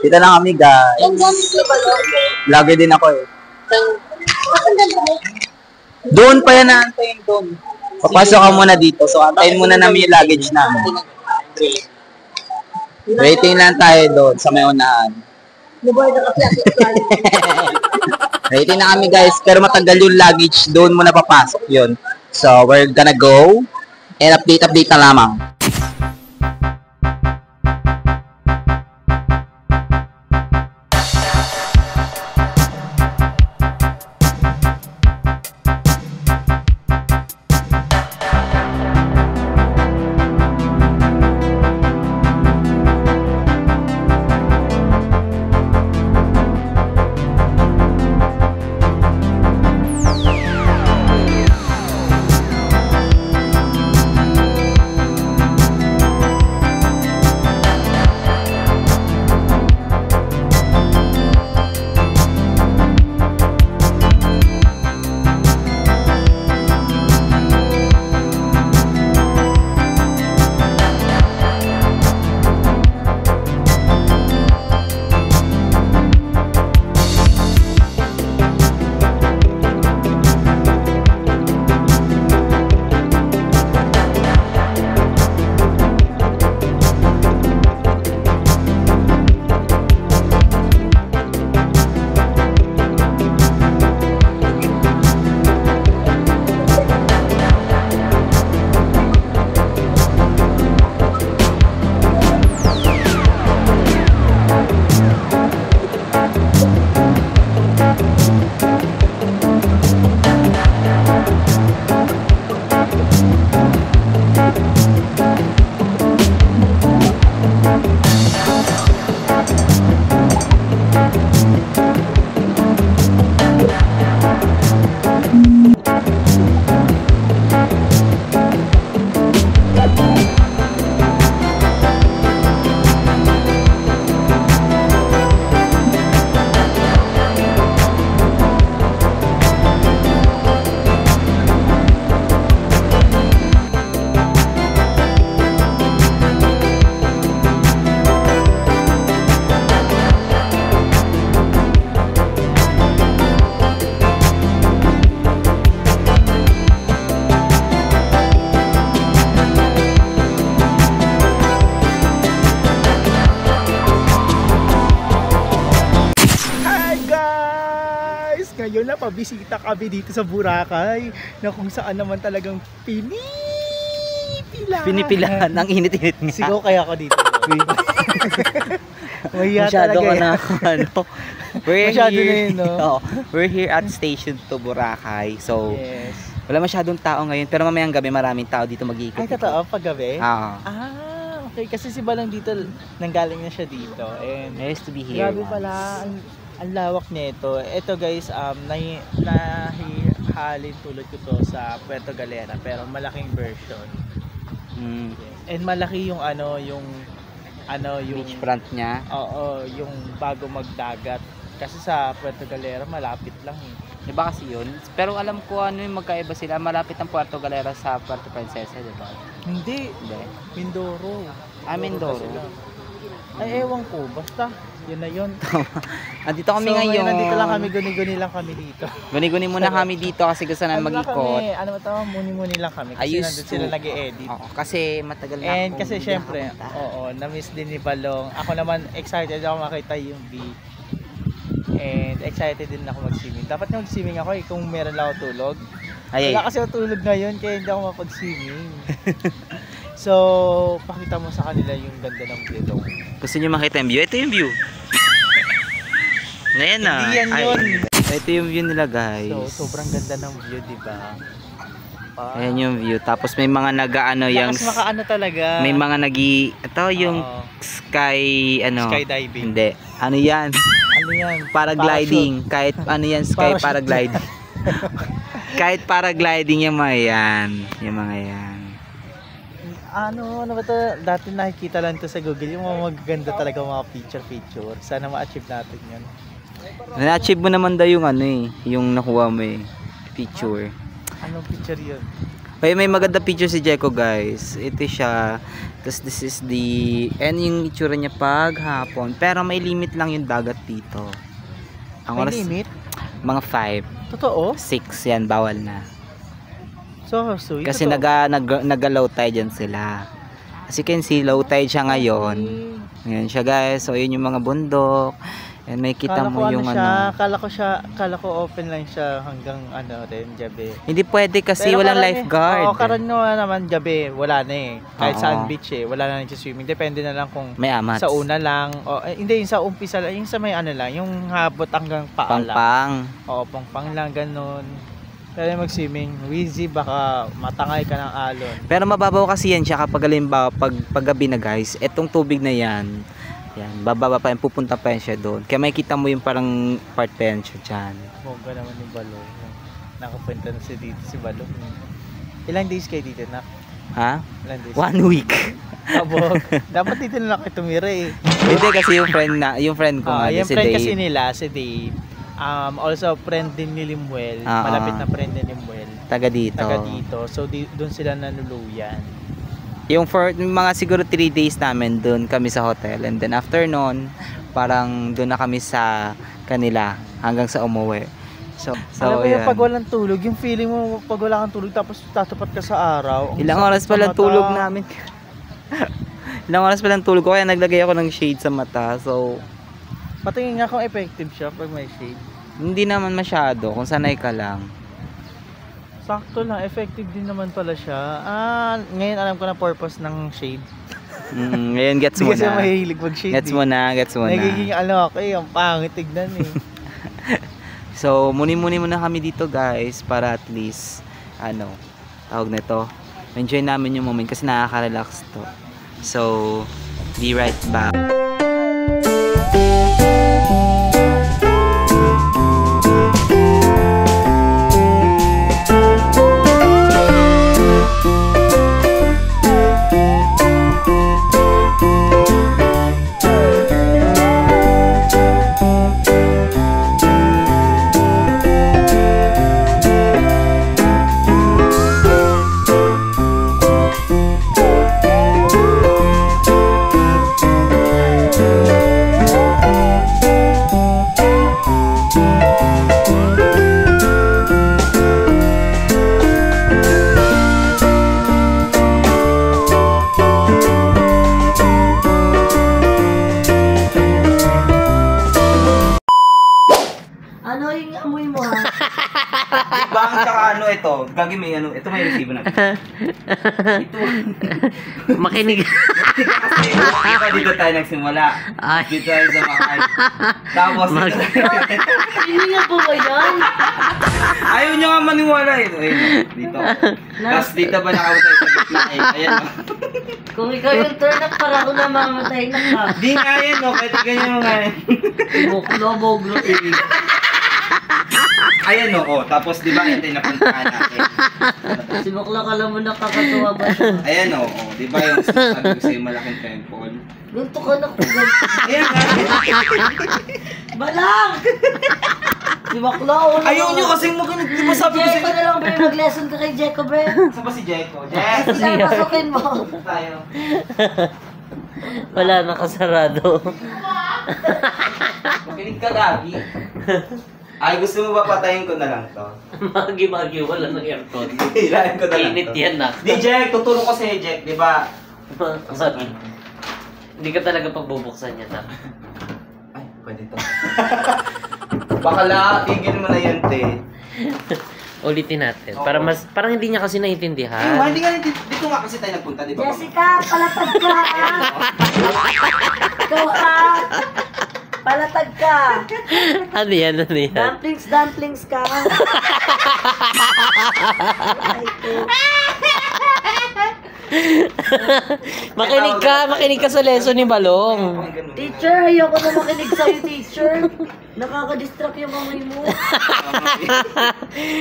Dito lang kami, guys. Lagi din ako eh. Doon pa yan naantayin doon. Papasok ka muna dito. So, antayin muna namin yung luggage namin. Waiting lang tayo doon sa may unahan. Waiting na kami, guys. Pero matagal yung luggage. Doon muna papasok yun. So, we're gonna go and update na lamang. makakabisita kami dito sa Boracay na kung saan naman talagang Pinipilahan. Ang init-init nga. Sigaw kaya ako dito. Masyado ka na. Masyado na yun, no? We're here at Station 2 Boracay. So, yes. Wala masyadong tao ngayon. Pero mamayang gabi maraming tao dito mag-iikot. Ay, totoo? Paggabi? Oo. Okay, kasi si Balong dito, nanggaling na siya dito. And nice to be here. Grabe pala, ang lawak nito. Ito guys, nahihalin tulad ko to sa Puerto Galera, pero malaking version. And malaki yung yung beachfront niya. Oo, yung bago magdagat. Kasi sa Puerto Galera malapit lang eh. Diba kasi yun? Pero alam ko yung magkaiba sila. Malapit ang Puerto Galera sa Puerto Princesa, diba? Hindi. Mindoro. Mindoro. Ay, ewan ko. Basta, yun na yun. Andito kami ngayon. Nandito lang kami, guni-guni lang kami dito. Guni-guni muna kami dito kasi gusto namin mag-ikot. Ano ba tawag? Muni-muni lang kami. Kasi nandun sila nag-e-edit. Kasi matagal na and kasi syempre, na-miss din ni Balong. Ako naman, excited ako makita yung beach. And excited din ako mag-swimming. Dapat na mag-swimming ako kung meron lang ako tulog. Wala kasi ako tulog ngayon kaya hindi ako mapag-swimming. So, pakita mo sa kanila yung ganda ng view doon. Gusto nyo makita yung view? Ito yung view. Ngayon na. Hindi yan yun. Ito yung view nila guys. So, sobrang ganda ng view, diba? Ayan yung view. Tapos may mga yung makaano talaga. May mga ito yung sky skydiving. Hindi. Ano yan? Ano yan? Paragliding. Kahit sky paragliding. Kahit paragliding yung mga yan. Yung mga yan. Ano ba ito? Dati nakikita lang ito sa Google. Yung mga magaganda talaga mga picture. Sana ma-achieve natin yan. Na-achieve mo naman daw yung yung nakuha mo picture. Anong picture yun? May maganda picture si Jeko guys. Ito siya. Tapos this is yung itsura niya pag hapon. Pero may limit lang yung dagat dito. May limit? Mga 5. Totoo? 6 yan. Bawal na. So kasi nag-low tide dyan sila. As you can see, low tide siya ngayon. Ngayon siya guys. So yun yung mga bundok. And may kita mo yung Kala ko open lang siya hanggang gabi. Hindi pwede kasi pero walang lifeguard. Karaniwan naman gabi, wala na eh. Kahit saan beach wala na swimming. Depende na lang kung may amats. Sa una lang. Hindi, yung sa umpisa lang. Yung sa may lang. Yung habot hanggang paa lang. Pang-pang. Pang-pang lang, ganun. Kaya mag-swimming, Wheezy, baka matangay ka ng alon. Pero mababaw kasi yan siya kapag halimbawa pag gabi na guys, etong tubig na yan, bababa pa yan, pupunta pa yan siya doon. Kaya makikita mo yung parang part pa yan siya dyan. Bongga naman yung Balong. Nakapunta na si Balong. Ilang days kayo dito na? Ha? Ilang days? 1 week. Kabog. Dapat dito na lang kayo tumira eh. Hindi kasi yung friend ko nga, yung si friend Dave. kasi nila, si Dave. Also friend din ni Limuel. Malapit na friend ni Limuel. Taga dito. So doon sila nanuluyan. Yung for mga siguro 3 days namin doon kami sa hotel, and then after noon parang doon na kami sa kanila hanggang sa umuwi. So alam mo yung pag walang tulog, yung feeling mo pag wala kang tulog tapos tatapat ka sa araw. Ilang oras pa lang tulog namin. Ilang oras pa lang tulog ko kaya naglagay ako ng shade sa mata. So patingin nga kung effective siya pag may shade. Hindi naman masyado kung sanay ka lang. Sakto lang, effective din naman pala siya. Ngayon alam ko na purpose ng shade. Ngayon gets mo na. Kasi mahilig mag-shade. Gets mo na. Nagiging ang pangit tignan eh. So, muni-muni muna kami dito guys para at least, tawag na ito, enjoy namin yung moment kasi nakaka-relax to. So, be right back. ito. Gagi may ano. Ito may resibo na. Ito. Makinig. Kasi diba dito tayo nagsimula. Ay. Dito tayo sa Makay. Tapos Hindi nga po ba yan? ayaw nyo nga maniwala eh. Ayun, dito. Tapos dito ba nakawala tayo sa gitna eh. Ayan o. Kung ikaw yung turn up, para ako namamatay na ka. Di nga yan o. Pwede ganyan nga yan. Boglo. Ayan o. Tapos di ba ito yung napuntahan natin. Si Bakla, kala mo nakakatuwa ba siya? Ayan o. Di ba yung sabi ko sa'yo malaking temple? Ganto ka na kung ganto. Ayan nga. Balang! Si Bakla, una Ayaw nyo kasing makinig. Di ba sabi ko Jeko sa'yo? na lang, Bre. Mag-lesson ka kay Jeko, Bre. Saan ba si Jeko? Jek! Sige, pasukin mo. Tayo. Wala, nakasarado. Makinig ka lagi. Ay, gusto mo ba patayin ko na lang to? Magi-magi, wala ng aircon. Hilahin ko na lang Init to. yan na. Di, Jack, tutulong ko sa'yo, Jack, di ba? Hindi ka talaga pagbubuksan yan na. Ay, pwede to. Bakala, tigil mo na yun, te. Ulitin natin. Oo. Parang hindi niya kasi Ay, naiintindihan. hindi nga, dito nga kasi tayo nagpunta, di ba? Jessica, palatag ka, ha? Ikaw, ha? Palatag ka. Ano yan? Dumplings ka. Ay, ko. Makinig ka sa lesson ni Balong. Teacher, ayoko na makinig sa'yo, teacher. Nakaka-distract yung kamay mo.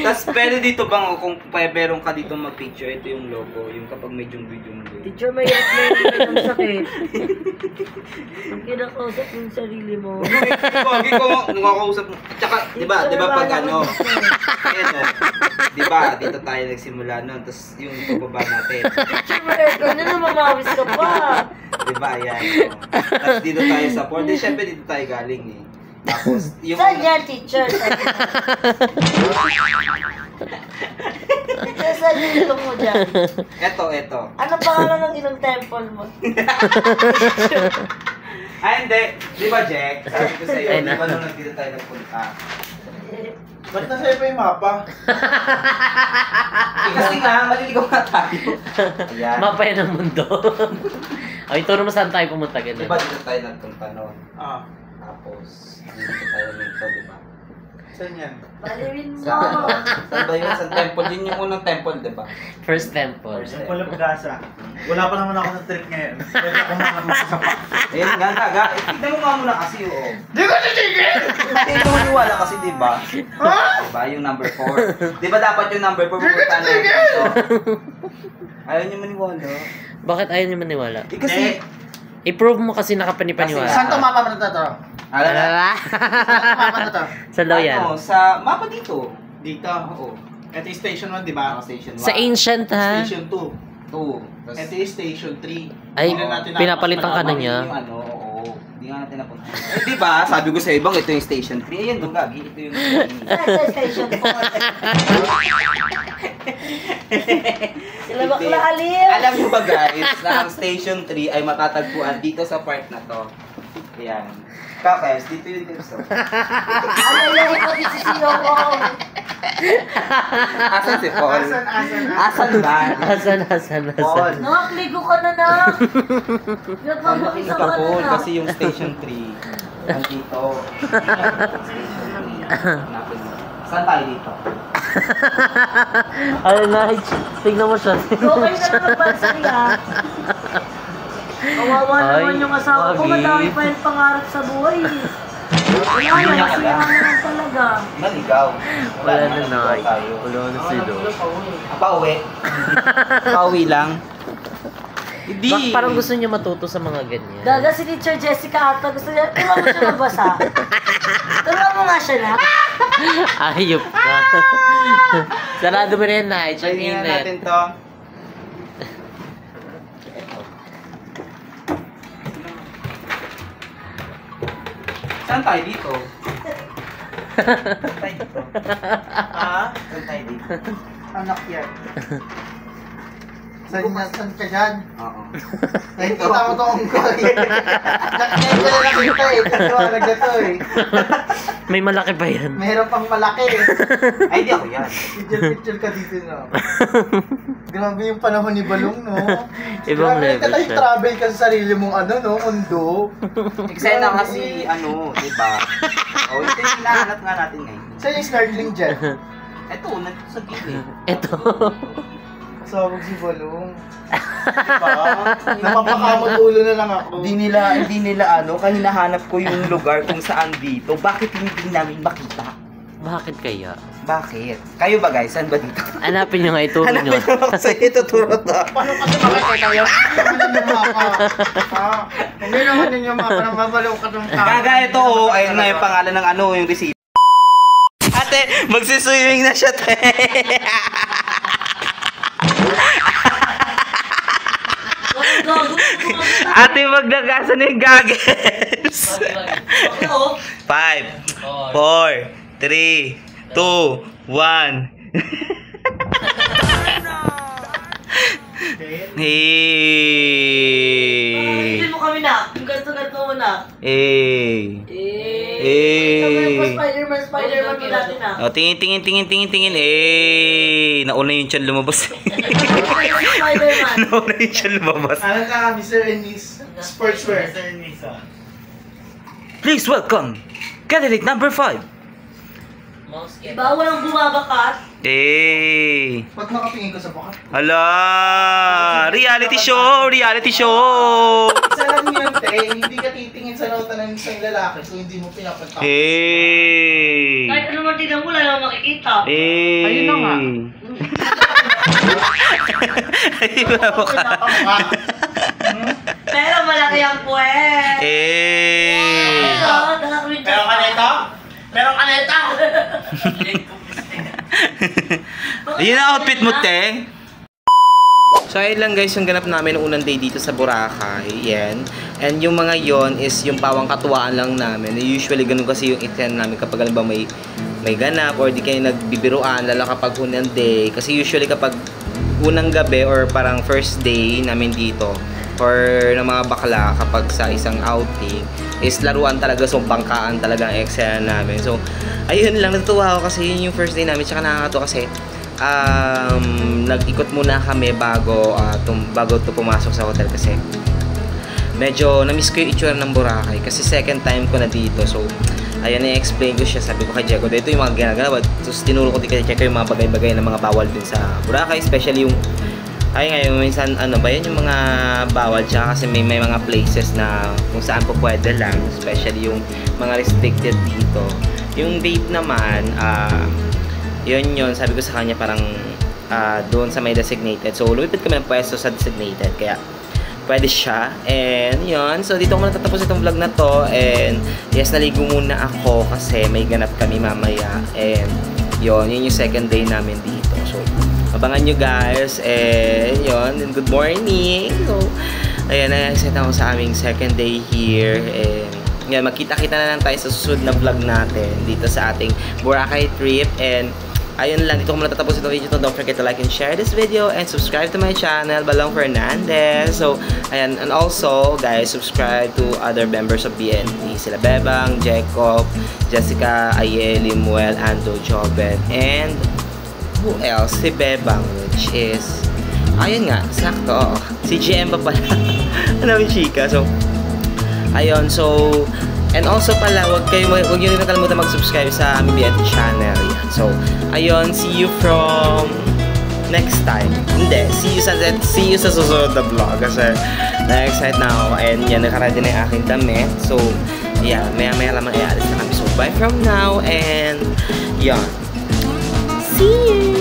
Tapos pwede dito bang, kung meron ka dito mag-picture, ito yung logo, yung kapag may jumbo-jumbo. Teacher, may yan ng sakit. Ang kinakausap yung sarili mo. Hindi ko nakakausap mo. Tsaka, di ba pag ano, ayan o, di ba, dito tayo nagsimula nun, tapos yung pababa natin. Teacher, may aircon na mamawis ka pa. Di ba, ayan. O. Tapos dito tayo sa port. Di, syempre dito tayo galing eh. Tapos, yung... Saan yan, teacher? Teacher, saan yung ilong mo dyan? Eto. Ano pangalan ng ilong temple mo? Ay, hindi. Di ba, Jack? Sabi ko sa'yo, Ay, di na. ba nung nandito tayo nagpunta? Ba't nasa iyo pa yung mapa? Eh, kasi nga, maliligaw nga tayo. Ayan. Mapa yan ang mundo. Ay, turo mo saan tayo pumunta Di ganun. ba dito tayo nagpunta noon? Ah, Tapos, dito tayo nito, di ba? saan yan? Baliwin mo. Saan ba yun? Sa temple? Yun yung unang temple, di ba? First temple. Yung pala pag-asa. Wala pa naman ako ng trip ngayon. Pwede ako makakasama. Ayun nga, taga. Tignan mo nga muna kasi, oo. Di ko titigil! Hindi mo maniwala kasi, di ba? Diba? Yung number 4. Di ba dapat yung number 4 pupunta na dito? Ayaw niyo maniwala. Bakit ayaw niyo maniwala? Eh kasi, I-prove mo kasi nakapanipaniwala. Saan to mapa na to? alam na, Mapa na to? Saan daw yan? ano, sa mapa dito. Dito. Oo. Ito yung station 1, di ba? Station 1. Sa ancient ha? Station 2. 2. Ito yung station 3. Ay, Hindi na natin pinapalitan ka na napapasalamat. niya. Yung ano, oo. Hindi nga natin napunta. Eh, di ba? Sabi ko sa ibang, ito yung station 3. Ayan, doon gagi. Ito yung Saan sa station 4? Sila bakla alim. Alam niyo ba guys, na ang station 3 ay matatagpuan dito sa part na to. Ayan. Kakayos, dito yung gusto. Ano yung ipag-isisiyo ko? Asan si Paul? Asan ba? Asan? Paul. Nakakligo ka na na. Paul, makinig ka Paul, kasi yung station 3 nandito. Station 3. Hanapin mo. Saan tayo dito? Ay, nice. Tignan mo siya. Okay na naman bansan ka. Kawawa Ay, naman yung asawa ko. wagi. Madami pa yung pangarap sa buhay. Wala Hindi na, niya kasi kaya. naman talaga. Naligaw. Wala na naligaw tayo. Wala na sila. Pauwi. Pauwi lang. Hindi. Parang gusto niya matuto sa mga ganyan. Gaga si Teacher Jessica ata. Gusto niya, turuan mo siya magbasa. Turuan mo nga siya na. Ayop ka. Sarado mo rin na. Try nga natin Init. to. Saan tayo dito? Saan tayo dito? Ha? Saan tayo dito? Anak yan. Saan ka dyan? Oo. Nakikita mo to unggoy. Nakikita na nakita eh. Nagtawag na to eh. May malaki pa yan. Meron pang malaki eh. Ay, di ako yan. Picture ka dito na. Grabe yung panahon ni Balong, no? Ibang Grabe, level siya. travel ka sa sarili mong mundo. Excited na kasi, di ba? O, ito yung hinahanap nga natin ngayon. Saan yung snorkeling dyan? Ito, nandito sa gilid. Ito. Kasabog si Balong. Diba? Napapakamot ulo na lang ako. Hindi nila kaya hinahanap ko yung lugar kung saan dito. Bakit hindi namin makita? Bakit kaya? Bakit? Kayo ba guys? Saan ba dito? Hanapin nyo nga, ituro nyo. Hanapin mo kasi ituturo to. Paano kasi makikita yun? Hindi naman yung mapa. Hindi naman yung mapa na mabalong ka ng tao. Gaga ito ayun nga yung pangalan ng yung receipt. Ate, magsiswimming na siya, te. Ate, magnagasan yung goggles. 5, 4, 3, 2, 1. Hey. Hindi mo kami na. Yung ganto-ganto mo na. Hey. Spider-Man mo natin na. Oh, tingin. Eh, nauna yung tiyan lumabas. Spider-Man. Nauna yung tiyan lumabas. Alam ka, Mr. and Miss Sportswear. Mr. and Miss, Please welcome candidate number 5. Bawal ang bumabakat. Eh. Ba't nakatingin ko sa bukat? Hala! Reality show! Isa lang yun, te. Hindi ka titingin sa nota ng isang lalaki kung hindi mo pinapunta. Hey! Kahit ano man tignan mo, wala namang makikita. Hey! Ayun na nga. Ayun na mukha. Pero malaki ang puwet. Eh! Meron ka nito? Ayun ang outfit mo, te. So, ayun lang guys yung ganap namin noong unang day dito sa Boracay. Yan. And yung mga yon is yung pawang katuwaan lang namin. Usually, ganun kasi yung itin namin kapag alam ba may ganap or di kayo nagbibiruan, lalo kapag unang day. Kasi usually kapag unang gabi or parang first day namin dito or ng mga bakla kapag sa isang outing is laruan talaga, so bangkaan talaga ang eksena namin. So, ayun lang, natutuwa ako kasi yun yung first day namin. Tsaka nakakatuwa kasi nag-ikot muna kami bago to pumasok sa hotel kasi medyo na-miss ko yung itsura ng Boracay kasi second time ko na dito. So, ayun, i-explain ko siya. Sabi ko kay Diego, dito yung mga ginagawa. Tapos tinuro ko kay Diego yung mga bagay-bagay na mga bawal din sa Boracay, especially yung ngayon, minsan, ba yun, yung mga bawal siya kasi may mga places na kung saan po pwede lang, especially yung mga restricted dito. Yung vape naman, yun, sabi ko sa kanya parang doon sa may designated. So, lumipit kami ng pwesto sa designated, kaya pwede siya. And yun, so dito ko muna tatapos itong vlog na to. And yes, naligo muna ako kasi may ganap kami mamaya. And yun yung second day namin dito. So, abangan nyo guys. And yun, and good morning. So, ayan, na-excited ako sa aming second day here. And yan, magkita-kita na lang tayo sa susunod na vlog natin dito sa ating Boracay trip. And ayun lang, dito ko muna tatapos itong video to. Don't forget to like and share this video and subscribe to my channel, Balong Fernandez. So, ayan, and also, guys, subscribe to other members of BNT. Sila Bebang, Jacob, Jessica, Ayeli, Muel, Ando, Joben, and who else? Si Bebang, which is, ayun nga, sakto, si GM pa pala. Ano yung chika? So, ayun, so, and also pala, huwag nyo rin nakalimutan mag-subscribe sa aming BNT channel. Yan. So, ayun, see you from next time. Hindi, see you sa susunod na vlog kasi na-excite na ako and yan, nakaready na yung aking damit. So, yeah, maya lamang i-alis na kami. So, bye from now and yan. See you!